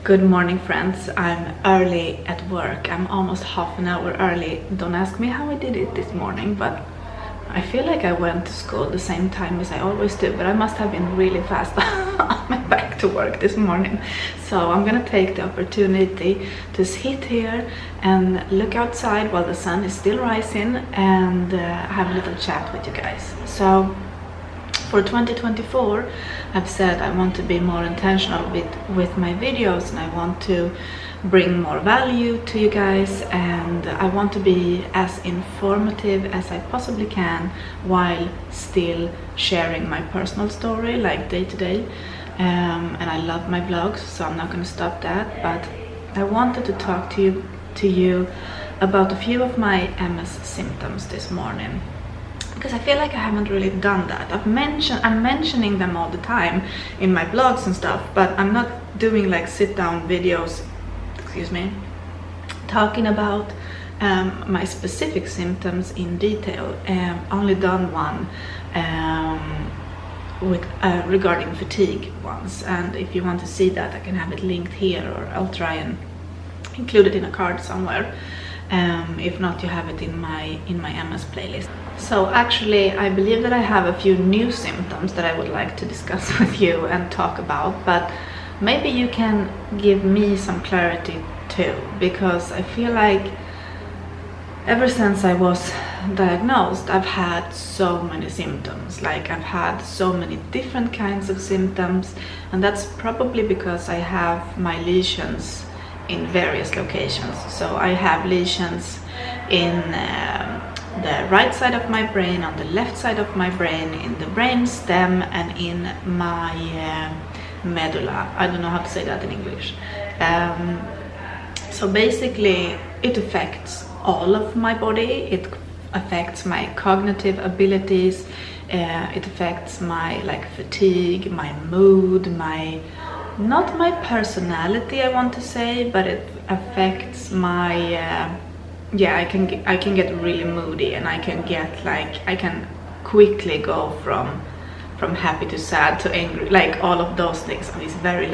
Good morning, friends. I'm early at work. I'm almost half an hour early. Don't ask me how I did it this morning, but I feel like I went to school the same time as I always do, but I must have been really fast on my back to work this morning. So I'm gonna take the opportunity to sit here and look outside while the sun is still rising and have a little chat with you guys. So for 2024, I've said I want to be more intentional with my videos, and I want to bring more value to you guys, and I want to be as informative as I possibly can while still sharing my personal story, like day to day. And I love my vlogs, so I'm not going to stop that, but I wanted to talk to you about a few of my MS symptoms this morning, because I feel like I haven't really done that. I'm mentioning them all the time in my blogs and stuff, but I'm not doing like sit down videos, talking about my specific symptoms in detail. Only done one regarding fatigue once, and if you want to see that, I can have it linked here, or I'll try and include it in a card somewhere. If not, you have it in my MS playlist. So actually, I believe that I have a few new symptoms that I would like to discuss with you and talk about, but maybe you can give me some clarity too, because I feel like ever since I was diagnosed, I've had so many symptoms. Like, I've had so many different kinds of symptoms, and that's probably because I have my lesions in various locations. So I have lesions in the right side of my brain, on the left side of my brain, in the brain stem, and in my medulla. I don't know how to say that in English. So basically it affects all of my body. It affects my cognitive abilities, it affects my fatigue, my mood, not my personality, I want to say, but it affects my I can get really moody, and I can quickly go from happy to sad to angry, like all of those things. It's very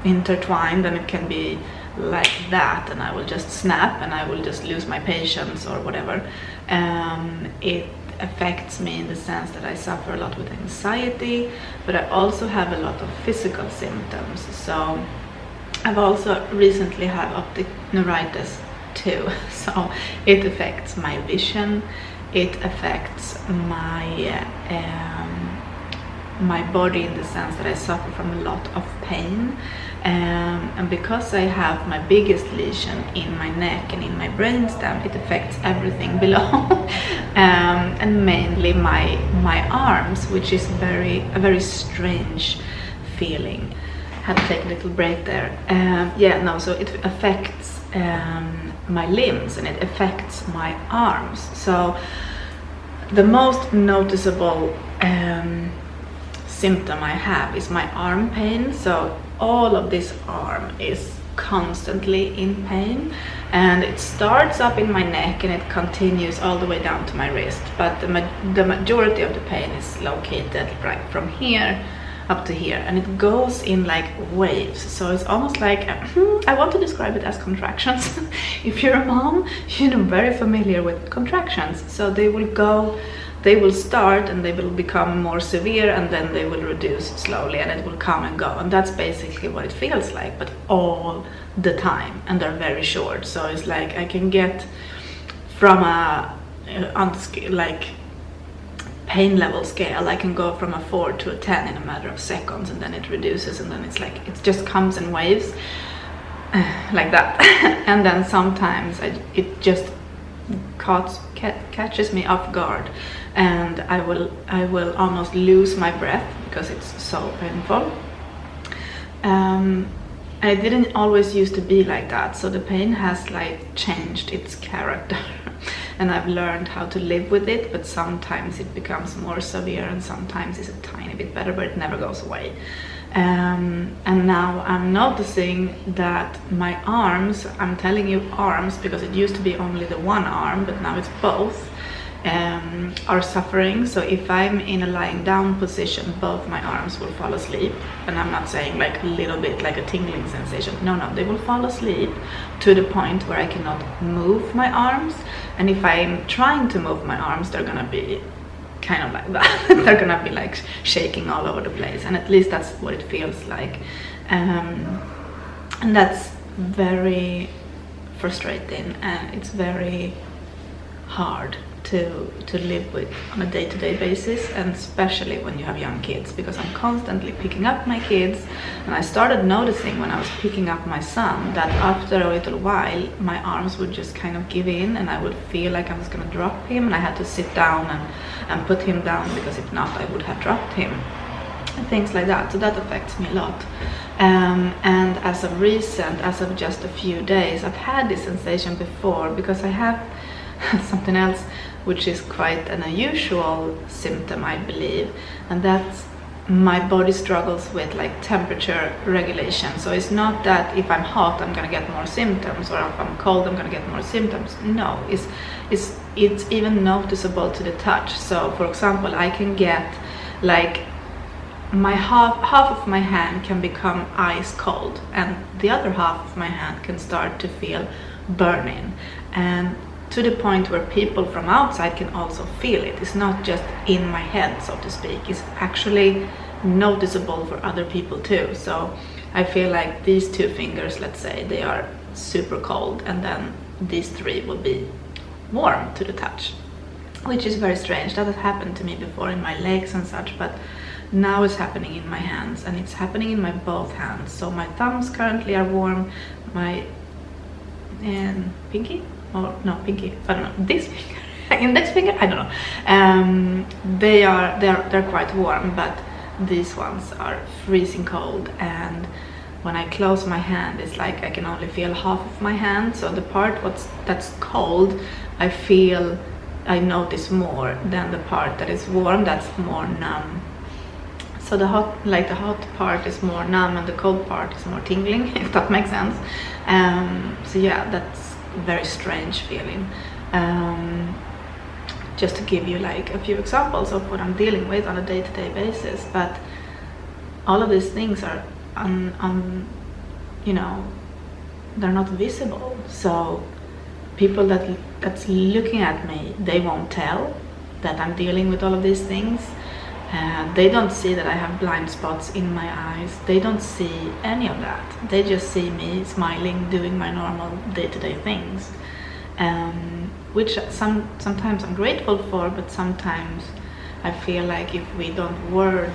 intertwined, and it can be like that, and I will just snap and I will just lose my patience or whatever. It affects me in the sense that I suffer a lot with anxiety, but I also have a lot of physical symptoms. So I've also recently had optic neuritis too, so it affects my vision, it affects my body in the sense that I suffer from a lot of pain, and because I have my biggest lesion in my neck and in my brainstem, it affects everything below, and mainly my arms, which is a very strange feeling. Had to take a little break there. So it affects my limbs, and it affects my arms. So the most noticeable symptom I have is my arm pain. So all of this arm is constantly in pain, and it starts up in my neck and it continues all the way down to my wrist, but the majority of the pain is located right from here up to here, and it goes in like waves. So it's almost like I want to describe it as contractions. If you're a mom, you're very familiar with contractions. So they will start and they will become more severe, and then they will reduce slowly, and it will come and go, and that's basically what it feels like, but all the time, and they're very short. So it's like I can get from pain level scale, I can go from a 4 to a 10 in a matter of seconds, and then it reduces, and then it's like it just comes in waves like that. And then sometimes it just catches me off guard, and I will almost lose my breath because it's so painful. I didn't always used to be like that, so the pain has changed its character. And I've learned how to live with it, but sometimes it becomes more severe, and sometimes it's a tiny bit better, but it never goes away. And now I'm noticing that my arms, I'm telling you arms because it used to be only the one arm, but now it's both, are suffering. So if I'm in a lying down position, both my arms will fall asleep, and I'm not saying like a little bit like a tingling sensation, no, they will fall asleep to the point where I cannot move my arms. And if I'm trying to move my arms, they're gonna be kind of like that. They're gonna be like shaking all over the place, and at least that's what it feels like. And that's very frustrating, and it's very hard to live with on a day-to-day basis, and especially when you have young kids, because I'm constantly picking up my kids. And I started noticing when I was picking up my son that after a little while my arms would just kind of give in, and I would feel like I was gonna drop him, and I had to sit down and put him down, because if not I would have dropped him, and things like that. So that affects me a lot. And as of just a few days, I've had this sensation before, because I have something else which is quite an unusual symptom, I believe, and that's my body struggles with like temperature regulation. So it's not that if I'm hot I'm gonna get more symptoms, or if I'm cold I'm gonna get more symptoms. No, it's even noticeable to the touch. So for example, I can get like my half of my hand can become ice cold, and the other half of my hand can start to feel burning, and to the point where people from outside can also feel it. It's not just in my head, so to speak. It's actually noticeable for other people too. So I feel like these two fingers, let's say, they are super cold, and then these three will be warm to the touch, which is very strange. That has happened to me before in my legs and such, but now it's happening in my hands, and it's happening in my both hands. So my thumbs currently are warm, my pinky, or no, pinky, I don't know, this finger, index finger, I don't know, they're quite warm, but these ones are freezing cold. And when I close my hand, it's like I can only feel half of my hand. So the part that's cold, I notice more than the part that is warm, that's more numb. So the hot part is more numb, and the cold part is more tingling, if that makes sense. So yeah, that's very strange feeling. Just to give you like a few examples of what I'm dealing with on a day-to-day basis. But all of these things are you know, they're not visible. So people that's looking at me, they won't tell that I'm dealing with all of these things. They don't see that I have blind spots in my eyes. They don't see any of that. They just see me smiling, doing my normal day-to-day things, which sometimes I'm grateful for, but sometimes I feel like if we don't word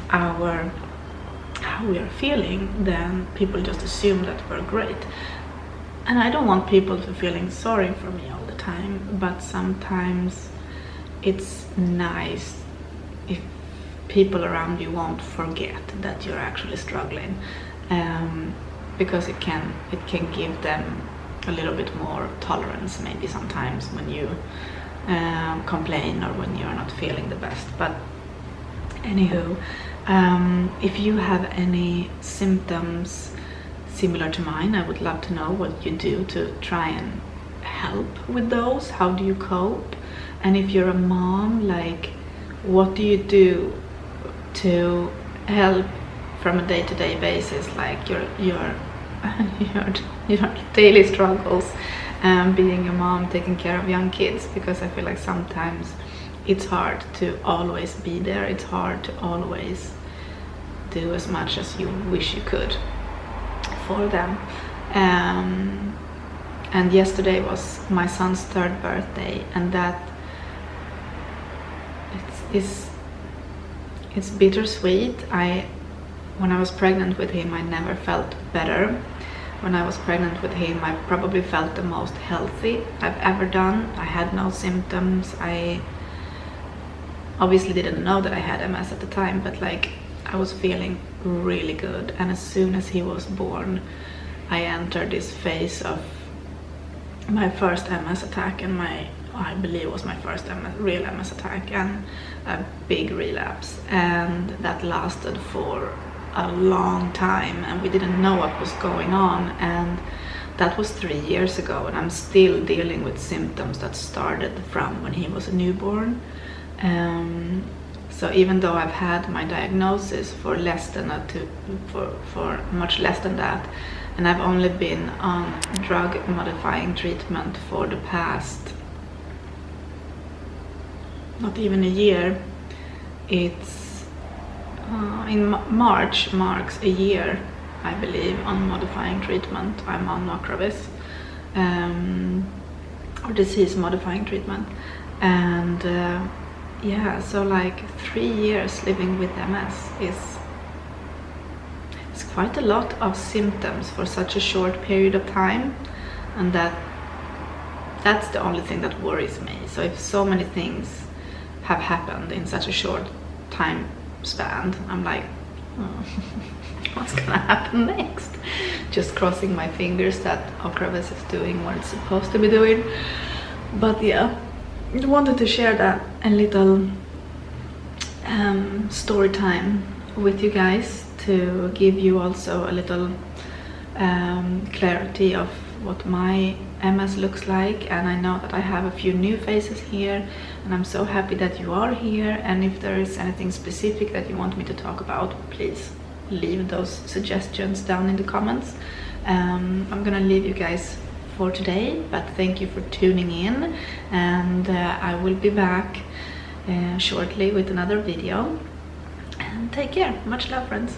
how we are feeling, then people just assume that we're great. And I don't want people to feeling sorry for me all the time, but sometimes it's nice if people around you won't forget that you're actually struggling, because it can give them a little bit more tolerance maybe sometimes when you complain or when you're not feeling the best. But anywho, if you have any symptoms similar to mine, I would love to know what you do to try and help with those. How do you cope? And if you're a mom, like, what do you do to help from a day-to-day basis, like your daily struggles, being a mom, taking care of young kids? Because I feel like sometimes it's hard to always be there. It's hard to always do as much as you wish you could for them. And yesterday was my son's 3rd birthday, and that it's bittersweet. When I was pregnant with him, I never felt better. When I was pregnant with him, I probably felt the most healthy I've ever done. I had no symptoms. I obviously didn't know that I had MS at the time, but like, I was feeling really good. And as soon as he was born, I entered this phase of my first MS attack, and I believe it was my first real MS attack, and a big relapse, and that lasted for a long time, and we didn't know what was going on. And that was 3 years ago, and I'm still dealing with symptoms that started from when he was a newborn. So even though I've had my diagnosis for less than for much less than that, and I've only been on drug modifying treatment for the past not even a year, it's in March marks a year, I believe, on modifying treatment. I'm on Ocrevus, or disease modifying treatment, and yeah, so like 3 years living with MS is quite a lot of symptoms for such a short period of time, and that's the only thing that worries me. So if so many things have happened in such a short time span, I'm like, what's gonna happen next? Just crossing my fingers that Ocrevus is doing what it's supposed to be doing. But yeah, I wanted to share that a little story time with you guys, to give you also a little clarity of what my MS looks like. And I know that I have a few new faces here, and I'm so happy that you are here. And if there is anything specific that you want me to talk about, please leave those suggestions down in the comments. I'm gonna leave you guys for today, but thank you for tuning in, and I will be back shortly with another video. And take care. Much love, friends.